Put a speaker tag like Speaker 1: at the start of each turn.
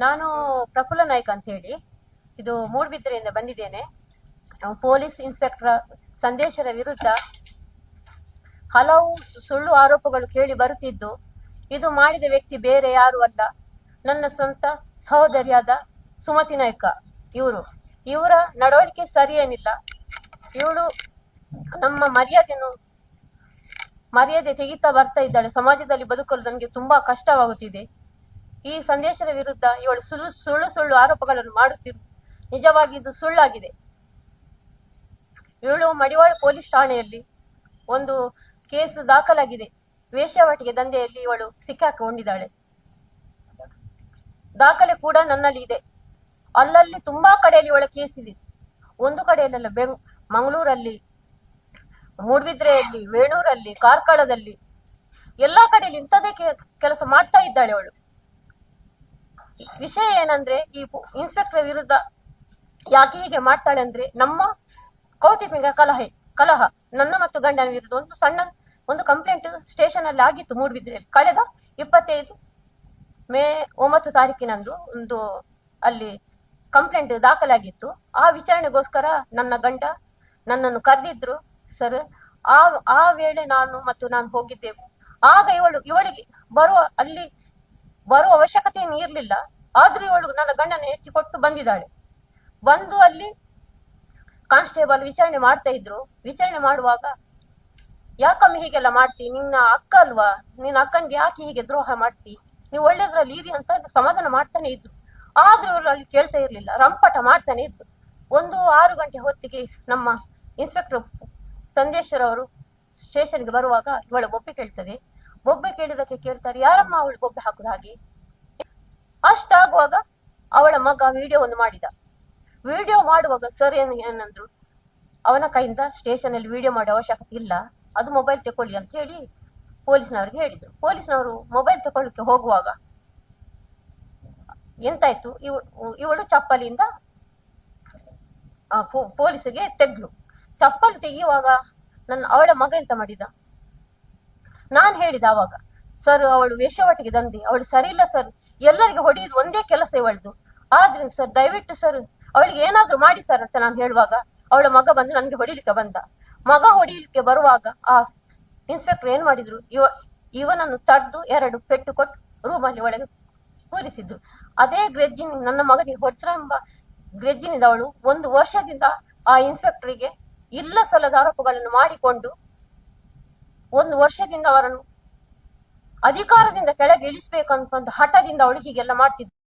Speaker 1: ನಾನು ಪ್ರಫುಲ್ಲ ನಾಯ್ಕ ಅಂತ ಹೇಳಿ ಇದು ಮೂಡಬಿದ್ರೆಯಿಂದ ಬಂದಿದ್ದೇನೆ. ಪೊಲೀಸ್ ಇನ್ಸ್ಪೆಕ್ಟರ್ ಸಂದೇಶರ ವಿರುದ್ಧ ಹಲವು ಸುಳ್ಳು ಆರೋಪಗಳು ಕೇಳಿ ಬರುತ್ತಿದ್ದು, ಇದು ಮಾಡಿದ ವ್ಯಕ್ತಿ ಬೇರೆ ಯಾರು ಅಲ್ಲ, ನನ್ನ ಸ್ವಂತ ಸಹೋದರಿಯಾದ ಸುಮತಿ ನಾಯ್ಕ. ಇವರ ನಡವಳಿಕೆ ಸರಿಯೇನಿಲ್ಲ. ಇವಳು ನಮ್ಮ ಮರ್ಯಾದೆ ತೆಗಿತಾ ಬರ್ತಾ ಇದ್ದಾಳೆ. ಸಮಾಜದಲ್ಲಿ ಬದುಕಲು ನನಗೆ ತುಂಬಾ ಕಷ್ಟವಾಗುತ್ತಿದೆ. ಈ ಸಂದೇಶದ ವಿರುದ್ಧ ಇವಳು ಸುಳ್ಳು ಆರೋಪಗಳನ್ನು ಮಾಡುತ್ತಿರು. ನಿಜವಾಗಿ ಇದು ಸುಳ್ಳಾಗಿದೆ. ಇವಳು ಮಡಿವಾಳ ಪೊಲೀಸ್ ಠಾಣೆಯಲ್ಲಿ ಒಂದು ಕೇಸ್ ದಾಖಲಾಗಿದೆ. ವೇಶ್ಯಾವಾಟಿಕೆ ದಂಧೆಯಲ್ಲಿ ಇವಳು ಸಿಕ್ಕಾಕೊಂಡಿದ್ದಾಳೆ. ದಾಖಲೆ ಕೂಡ ನನ್ನಲ್ಲಿ ಇದೆ. ಅಲ್ಲಲ್ಲಿ ತುಂಬಾ ಕಡೆಯಲ್ಲಿ ಇವಳ ಕೇಸ್ ಇದೆ. ಒಂದು ಕಡೆಯಲ್ಲ, ಮಂಗಳೂರಲ್ಲಿ, ಮೂಡಬಿದ್ರೆಯಲ್ಲಿ, ವೇಣೂರಲ್ಲಿ, ಕಾರ್ಕಳದಲ್ಲಿ, ಎಲ್ಲಾ ಕಡೆಯಲ್ಲಿ ಇಂಥದೇ ಕೆಲಸ ಮಾಡ್ತಾ ಇದ್ದಾಳೆ ಅವಳು. ವಿಷಯ ಏನಂದ್ರೆ, ಈ ಇನ್ಸ್ಪೆಕ್ಟರ್ ವಿರುದ್ಧ ಯಾಕೆ ಹೀಗೆ ಮಾಡ್ತಾಳೆ ಅಂದ್ರೆ, ನಮ್ಮ ಕೌಟುಂಬಿಕ ಕಲಹ ನನ್ನ ಮತ್ತು ಗಂಡನ ವಿರುದ್ಧ ಒಂದು ಕಂಪ್ಲೇಂಟ್ ಸ್ಟೇಷನ್ ಅಲ್ಲಿ ಆಗಿತ್ತು ಮೂಡಬಿದ್ರೆಯಲ್ಲಿ. ಕಳೆದ 25 ಮೇ 9 ತಾರೀಕಿನಂದು ಒಂದು ಅಲ್ಲಿ ಕಂಪ್ಲೇಂಟ್ ದಾಖಲಾಗಿತ್ತು. ಆ ವಿಚಾರಣೆಗೋಸ್ಕರ ನನ್ನ ಗಂಡ ನನ್ನನ್ನು ಕರೆದಿದ್ರು ಸರ್. ಆ ವೇಳೆ ನಾನು ಹೋಗಿದ್ದೆವು. ಆಗ ಇವಳಿಗೆ ಬರುವ ಅವಶ್ಯಕತೆ ಇರಲಿಲ್ಲ. ಆದ್ರೂ ಇವಳು ನನ್ನ ಗಂಡನ ಎತ್ತಿಕೊಟ್ಟು ಬಂದಿದ್ದಾಳೆ. ಬಂದು ಅಲ್ಲಿ ಕಾನ್ಸ್ಟೇಬಲ್ ವಿಚಾರಣೆ ಮಾಡ್ತಾ ಇದ್ರು. ವಿಚಾರಣೆ ಮಾಡುವಾಗ, ಯಾಕಮ್ಮ ಹೀಗೆಲ್ಲ ಮಾಡ್ತಿ, ನಿನ್ನ ಅಕ್ಕ ಅಲ್ವಾ, ನಿನ್ನ ಅಕ್ಕನ್ಗೆ ಯಾಕೆ ಹೀಗೆ ದ್ರೋಹ ಮಾಡ್ತಿ, ನೀವು ಒಳ್ಳೇದ್ರಲ್ಲಿ ಇರಿ ಅಂತ ಸಮಾಧಾನ ಮಾಡ್ತಾನೆ ಇದ್ರು. ಆದ್ರೂ ಇವರು ಅಲ್ಲಿ ಕೇಳ್ತಾ ಇರ್ಲಿಲ್ಲ, ರಂಪಾಟ ಮಾಡ್ತಾನೆ ಇದ್ರು. 6 ಗಂಟೆ ಹೊತ್ತಿಗೆ ನಮ್ಮ ಇನ್ಸ್ಪೆಕ್ಟರ್ ಸಂದೇಶ್ವರವರು ಸ್ಟೇಷನ್ಗೆ ಬರುವಾಗ ಇವಳ ಬೊಬ್ಬೆ ಕೇಳ್ತದೆ. ಬೊಬ್ಬೆ ಕೇಳಿದಕ್ಕೆ ಕೇಳ್ತಾರೆ, ಯಾರಮ್ಮ ಅವಳು ಬೊಬ್ಬೆ ಹಾಕುದು ಹಾಗೆ. ಅಷ್ಟಾಗುವಾಗ ಅವಳ ಮಗ ವಿಡಿಯೋ ಒಂದು ಮಾಡಿದ. ವಿಡಿಯೋ ಮಾಡುವಾಗ ಸರ್ ಏನಂದ್ರು, ಅವನ ಕೈಯಿಂದ ಸ್ಟೇಷನ್ ಅಲ್ಲಿ ವಿಡಿಯೋ ಮಾಡೋ ಅವಶ್ಯಕತೆ ಇಲ್ಲ, ಅದು ಮೊಬೈಲ್ ತಕೊಳ್ಳಿ ಅಂತ ಹೇಳಿ ಪೊಲೀಸ್ನವ್ರಿಗೆ ಹೇಳಿದ್ರು. ಪೊಲೀಸ್ನವರು ಮೊಬೈಲ್ ತಗೊಳ್ಳಿಕ್ಕೆ ಹೋಗುವಾಗ ಎಂತಾಯ್ತು, ಇವಳು ಚಪ್ಪಲಿಯಿಂದ ಪೊಲೀಸಿಗೆ ತೆಗ್ಲು. ಚಪ್ಪಲಿ ತೆಗೆಯುವಾಗ ಅವಳ ಮಗ ಎಂತ ಮಾಡಿದ, ನಾನ್ ಹೇಳಿದ ಅವಾಗ, ಸರ್ ಅವಳು ವೇಶ್ಯಾವಾಟಿಕೆ ದಂಧೆ, ಅವಳು ಸರಿ ಇಲ್ಲ ಸರ್, ಎಲ್ಲರಿಗೆ ಹೊಡೆಯುದು ಒಂದೇ ಕೆಲಸ ಇವಳದು. ಆದ್ರೆ ಸರ್ ದಯವಿಟ್ಟು ಸರ್ ಅವಳಿಗೆ ಏನಾದ್ರೂ ಮಾಡಿ ಸರ್ ಅಂತ ನಾನು ಹೇಳುವಾಗ, ಅವಳ ಮಗ ಬಂದು ನನ್ಗೆ ಹೊಡಿಲಿಕ್ಕೆ ಬಂದ. ಮಗ ಹೊಡಿಲಿಕ್ಕೆ ಬರುವಾಗ ಆ ಇನ್ಸ್ಪೆಕ್ಟರ್ ಏನ್ ಮಾಡಿದ್ರು, ಇವನನ್ನು ತಡ್ದು 2 ಪೆಟ್ಟು ಕೊಟ್ಟು ರೂಮಲ್ಲಿ ಒಳಗೆ ಕೂರಿಸಿದ್ರು. ಅದೇ ಗ್ರೆಜ್ಜಿನ ನನ್ನ ಮಗನಿಗೆ ಹೊಡೆಂಬ ಗ್ರೆಜ್ಜಿನಿಂದ ಅವಳು 1 ವರ್ಷದಿಂದ ಆ ಇನ್ಸ್ಪೆಕ್ಟರ್ಗೆ ಇಲ್ಲ ಸಲ್ಲದ ಆರೋಪಗಳನ್ನು ಮಾಡಿಕೊಂಡು 1 ವರ್ಷದಿಂದ ಅವರನ್ನು ಅಧಿಕಾರದಿಂದ ಕೆಳಗೆ ಇಳಿಸ್ಬೇಕಂತ ಹಠದಿಂದ ಅವಳು ಹೀಗೆಲ್ಲ ಮಾಡ್ತಿದ್ಳು.